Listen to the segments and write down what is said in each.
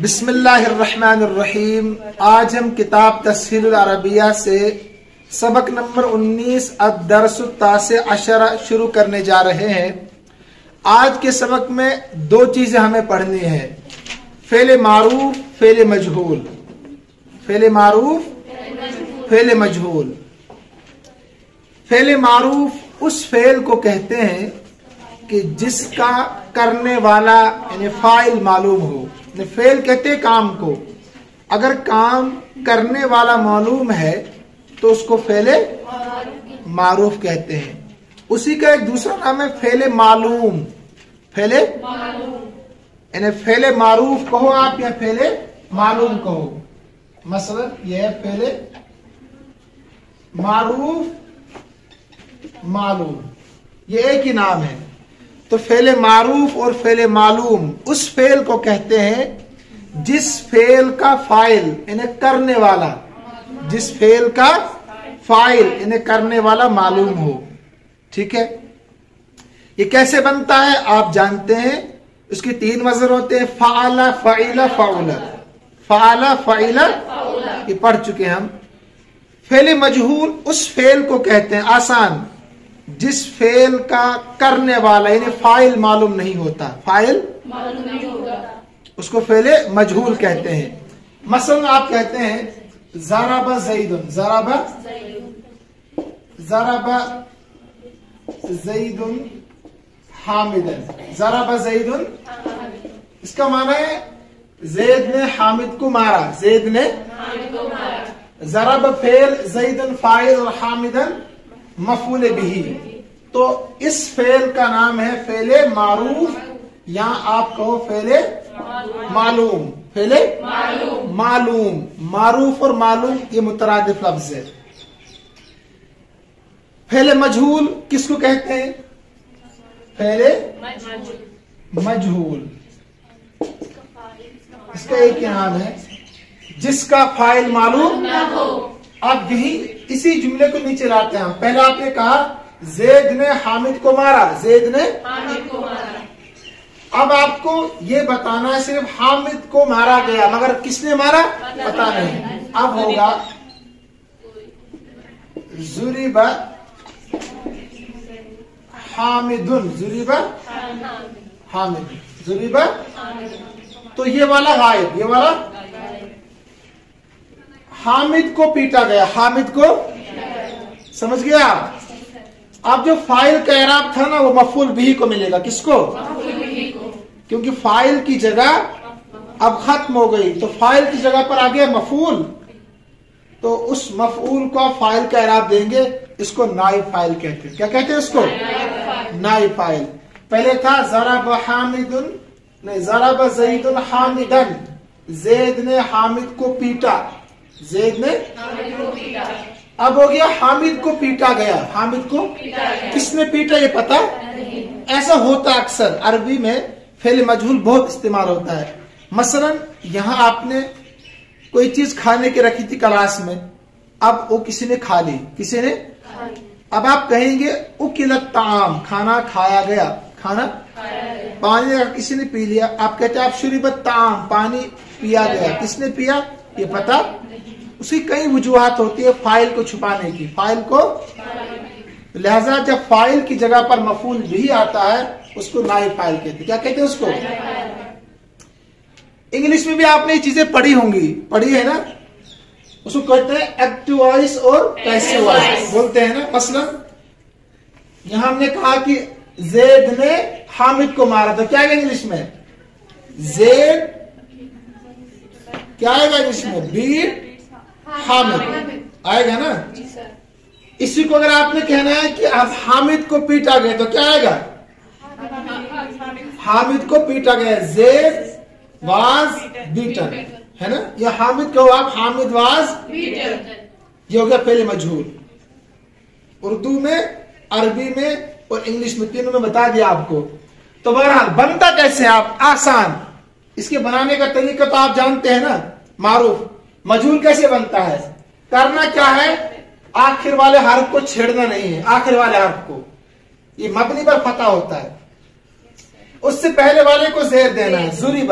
بسم اللہ الرحمن الرحیم۔ آج ہم کتاب تسہیل العربیہ سے سبق نمبر 19 الدرس التاسع عشر شروع کرنے جا رہے ہیں۔ آج کے سبق میں دو چیزیں ہمیں پڑھنی ہیں، فعل معروف، فعل مجہول۔ فعل معروف، فعل مجہول۔ فعل معروف اس فعل کو کہتے ہیں کہ جس کا کرنے والا یعنی فاعل معلوم ہو۔ فعل کہتے ہیں کام کو، اگر کام کرنے والا معلوم ہے تو اس کو فعل معروف کہتے ہیں۔ اسی کا ایک دوسرا نام ہے فعل معلوم۔ فعل یعنی فعل معروف کہو آپ یا فعل معلوم کہو۔ مثلا یہ ہے فعل معروف، معلوم، یہ ایک ہی نام ہے۔ تو فعل معروف اور فعل معلوم اس فعل کو کہتے ہیں جس فعل کا فاعل یعنی کرنے والا، جس فعل کا فاعل یعنی کرنے والا معلوم ہو۔ ٹھیک ہے، یہ کیسے بنتا ہے آپ جانتے ہیں، اس کے تین وزن ہوتے ہیں، فعل، فعل، فعل۔ فعل، فعل یہ پڑھ چکے ہم۔ فعل مجہول اس فعل کو کہتے ہیں، آسان، جس فعل کا کرنے والا یعنی فاعل معلوم نہیں ہوتا، فاعل معلوم نہیں ہوتا، اس کو فعل مجہول کہتے ہیں۔ مثلا آپ کہتے ہیں ضرب زید، ضرب زید حامدا، ضرب زید، اس کا معنی ہے زید نے حامد کو مارا، زید نے حامد کو مارا۔ ضرب فعل، زید فاعل اور حامدا مفعول بھی، تو اس فعل کا نام ہے فعل معروف، یا آپ کہو فعل معلوم۔ فعل معلوم، معروف اور معلوم یہ مترادف لفظ ہے۔ فعل مجہول کس کو کہتے ہیں؟ فعل مجہول، اس کا ایک ہی نام ہے، جس کا فاعل معلوم نہ ہو۔ اب یہی اسی جملے کو نیچے لاتے ہیں۔ پہلے آپ نے کہا زید نے حامد کو مارا، زید نے حامد کو مارا۔ اب آپ کو یہ بتانا ہے صرف حامد کو مارا گیا، مگر کس نے مارا پتا نہیں۔ اب ہوگا ضرب حامد، ضرب حامد، ضرب، تو یہ والا غائب، یہ والا حامد کو پیٹا گیا، حامد کو، سمجھ گیا آپ؟ اب جو فاعل کا اعراب تھا نا وہ مفعول بھی کو ملے گا، کس کو؟ کیونکہ فاعل کی جگہ اب ختم ہو گئی، تو فاعل کی جگہ پر آ گیا مفعول، تو اس مفعول کو آپ فاعل کا اعراب دیں گے، اس کو نائب فاعل کہتے ہیں۔ کیا کہتے ہیں اس کو؟ نائب فاعل۔ پہلے تھا ضرب حامد، نہیں، ضرب زید حامدا، زید نے حامد کو پیٹا، زید نے حامد کو پیٹا۔ اب ہو گیا حامد کو پیٹا گیا، حامد کو کس نے پیٹا یہ پتا؟ ایسا ہوتا اکثر عربی میں فعل مجہول بہت استعمال ہوتا ہے۔ مثلا یہاں آپ نے کوئی چیز کھانے کی رکھی تھی کلاس میں، اب وہ کسی نے کھا لی، کسی نے، اب آپ کہیں گے اکل الطعام، کھانا کھایا گیا، کھانا، پانی کسی نے پی لیا، آپ کہتے ہیں آپ شرب الطعام، پانی پیا گیا، کس نے پیا یہ پتا؟ اس کی کئی وجوہات ہوتی ہے فاعل کو چھپانے کی، فاعل کو، لہذا جب فاعل کی جگہ پر مفعول بھی آتا ہے اس کو نائب فاعل کہتے ہیں۔ کیا کہتے ہیں اس کو؟ انگلش میں بھی آپ نے یہ چیزیں پڑھی ہوں گی، پڑھی ہے نا، اس کو کہتے ہیں ایکٹیو وائس اور پیسو وائس بولتے ہیں نا۔ مثلا یہاں ہم نے کہا کہ زید نے حامد کو مارا، تو کیا ہے انگلش میں؟ زید، کیا آئے گا انگلش میں؟ بیٹ حامد آئے گا نا۔ اسی کو اگر آپ نے کہنا ہے کہ اب حامد کو پیٹا گیا تو کیا آئے گا؟ حامد کو پیٹا گیا، زید واز بیٹن، ہے نا، یا حامد کو آپ حامد واز بیٹن، یہ ہو گیا فعل مجہول۔ اردو میں، عربی میں اور انگلش میں، تینوں میں بتا دیا آپ کو۔ تو بہرحال بنتا کیسے ہے؟ آپ آسان، اس کے بنانے کا طریقہ تو آپ جانتے ہیں نا، معروف۔ مجہول کیسے بنتا ہے؟ کرنا کیا ہے؟ آخر والے حرف کو چھیڑنا نہیں ہے، آخر والے حرف کو، یہ مبنی پر فتح ہوتا ہے، اس سے پہلے والے کو زیر دینا ہے، ضرب،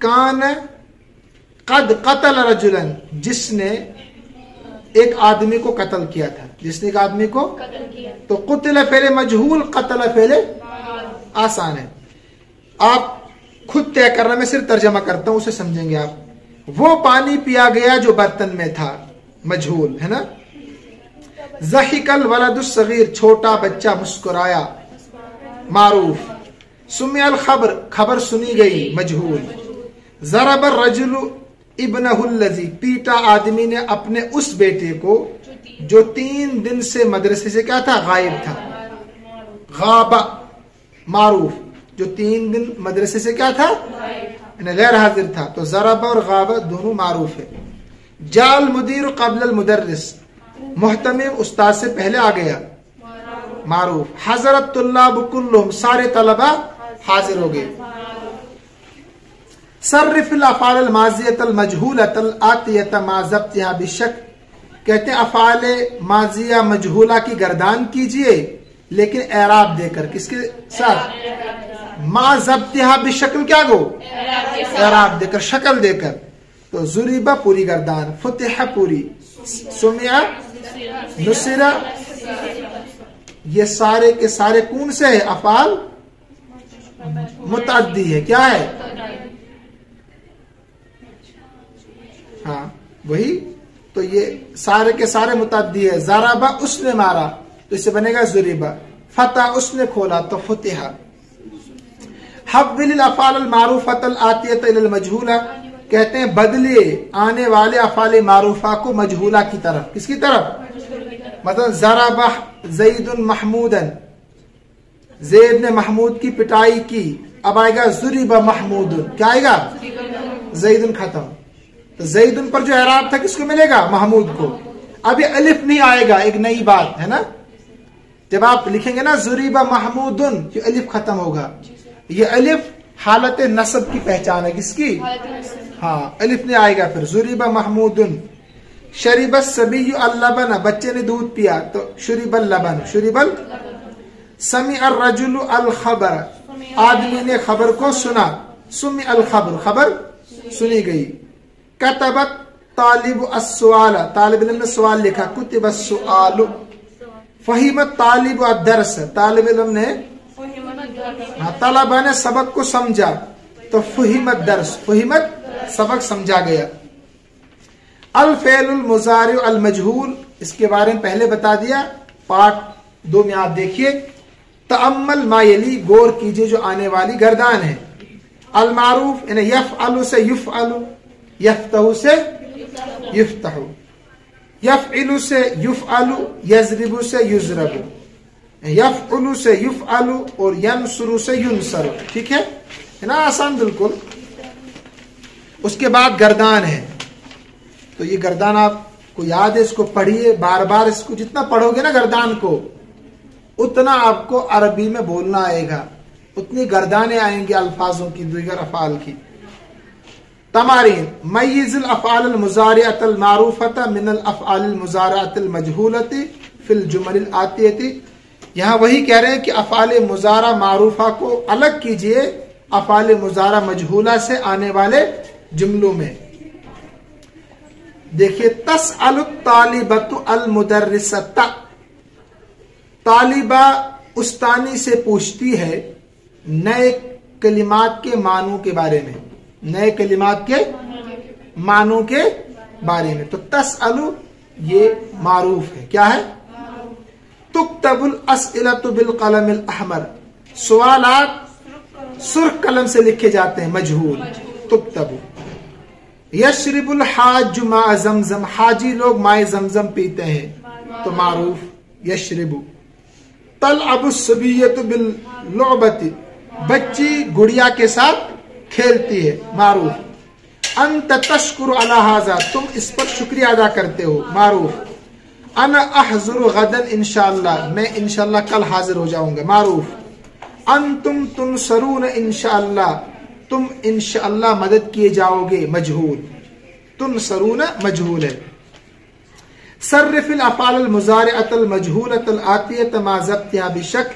کان قد قتل رجلن، جس نے ایک آدمی کو قتل کیا تھا، جس نے ایک آدمی کو تو قتل فعل مجہول، قتل فعل آسان ہے، آپ خود طے کرنا، میں صرف ترجمہ کرتا ہوں، اسے سمجھیں گے آپ۔ وہ پانی پیا گیا جو برتن میں تھا، مجہول ہے نا۔ ضحک الولد الصغیر، چھوٹا بچہ مسکرایا، معروف۔ سمع الخبر، خبر سنی گئی، مجہول۔ ضرب الرجل ابنہ الذی، پیٹا آدمی نے اپنے اس بیٹے کو جو 3 دن سے مدرسے سے کیا تھا، غائب تھا، غاب، معروف، جو 3 دن مدرسے سے کیا تھا، غیر حاضر تھا، تو ضرب اور غاب دونوں معروف ہے۔ جاء المدیر قبل المدرس، محتمم استاد سے پہلے آ گیا، معروف۔ حضرت طلاب کلہم، سارے طلبہ حاضر ہو گئے۔ صرف الافعال الماضیۃ المجہولۃ الآتیۃ مع ضبطها بشک، کہتے ہیں افعال ماضیہ مجہولہ کی گردان کیجئے لیکن اعراب دے کر، کس کے ساتھ، مع ضبطها بشکل، کیا گو، اعراب دے کر، شکل دے کر۔ تو ضرب پوری گردان، فتح پوری، سمع، نصر، یہ سارے کے سارے کون سے ہے، افعال متعدی ہے، کیا ہے، ہاں وہی تو، یہ سارے کے سارے متعدی ہے۔ ضرب، اس نے مارا، تو اس سے بنے گا ضرب۔ فتح، اس نے کھولا، تو فتح۔ حول الافعال المعروفۃ الآتیۃ الی المجہولہ، کہتے ہیں بدلے آنے والے افعال معروفہ کو مجہولہ کی طرف، کس کی طرف، مثلا ضرب زید محمودا، زید نے محمود کی پٹائی کی، اب آئے گا ضرب محمود، کیا آئے گا، زید ختم، تو زید پر جو اعراب تھا کس کو ملے گا، محمود کو۔ اب یہ الف نہیں آئے گا، ایک نئی بات ہے نا، جب آپ لکھیں گے نا ضرب محمود، یہ الف ختم ہوگا، یہ الف حالت نصب کی پہچان ہے، کس کی، ہاں الف نہیں آئے گا، پھر ضرب محمود۔ شرب الصبی اللبن، بچے نے دودھ پیا، تو شرب اللبن، شرب سمع الرجل الخبر، آدمی نے خبر کو سنا، سمع الخبر، خبر سنی گئی۔ کتبت طالب السؤال، طالب علم نے سوال لکھا، کتب السؤال۔ فہمت طالب الدرس، طالب علم نے، طلبہ نے سبق کو سمجھا، تو فہمت درس، فہمت سبق سمجھا گیا۔ الفعل المضارع المجہول، اس کے بارے میں پہلے بتا دیا، پارٹ 2 میں آپ دیکھیے۔ تأمل ما یلی، غور کیجئے جو آنے والی گردان ہے۔ المعروف، یعنی یفعل سے یفعل، یفتح سے یفتح، یفعل سے یفعل، یضرب سے یضرب، یفعل سے یفعل، اور ینصر سے ینصر، ٹھیک ہے نا، آسان بالکل۔ اس کے بعد گردان ہے، تو یہ گردان آپ کو یاد ہے، اس کو پڑھیے بار بار، اس کو جتنا پڑھو گے نا گردان کو، اتنا آپ کو عربی میں بولنا آئے گا، اتنی گردانیں آئیں گی الفاظوں کی، دیگر افعال کی۔ تمارین، میز الافعال المضارعۃ المعروفۃ من الافعال المضارعۃ المجہولۃ فی الجمل الآتیۃ، یہاں وہی کہہ رہے ہیں کہ افعال مضارع معروفہ کو الگ کیجئے افعال مضارع مجہولہ سے آنے والے جملوں میں۔ دیکھیے، تسأل الطالبۃ المدرسۃ، طالبہ استانی سے پوچھتی ہے نئے کلمات کے معنوں کے بارے میں، نئے کلمات کے معنوں کے بارے میں، تو تسأل یہ معروف ہے، کیا ہے، تکتب الاسئلۃ بالقلم الاحمر، سوالات سرخ قلم سے لکھے جاتے ہیں، مجہول، تکتب۔ یشرب الحاج ماء زمزم، حاجی لوگ ماء زمزم پیتے ہیں، تو معروف، یشرب۔ تلعب الصبیۃ باللعبۃ، بچی گڑیا کے ساتھ کھیلتی ہے، معروف۔ انت تشکر علی ھذا، تم اس پر شکریہ ادا کرتے ہو، معروف۔ انا احضر غدا انشاءاللہ، میں انشاءاللہ کل حاضر ہو جاؤں گا، معروف۔ انتم تنصرون انشاءاللہ، تم انشاءاللہ مدد کیے جاؤ گے، مجہول، تنصرون مجہول ہے۔ صرف الافعال المضارعۃ المجہولۃ الآتیۃ مع ضبطها بشک،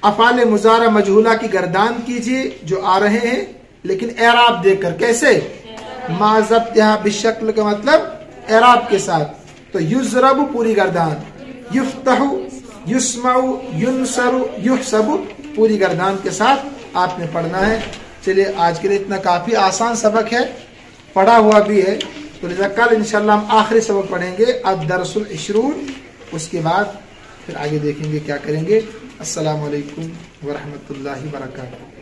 افعال مضارع مجہولہ کی گردان کیجئے جو آ رہے ہیں لیکن اعراب دیکھ کر. کیسے؟ ما ضبطها بالشکل کا مطلب اعراب کے ساتھ. تو یضرب پوری گردان، یفتح، یسمع، ینصر، یحسب پوری گردان کے ساتھ آپ نے پڑھنا ہے. چلیے آج کے لیے اتنا کافی آسان سبق ہے، پڑھا ہوا بھی ہے. تو لہذا کل انشاءاللہ ہم آخری سبق پڑھیں گے الدرس العشرون. اس کے بعد پھر آگے دیکھیں گے کیا کریں گے. السلام علیکم ورحمۃ اللہ وبرکاتہ.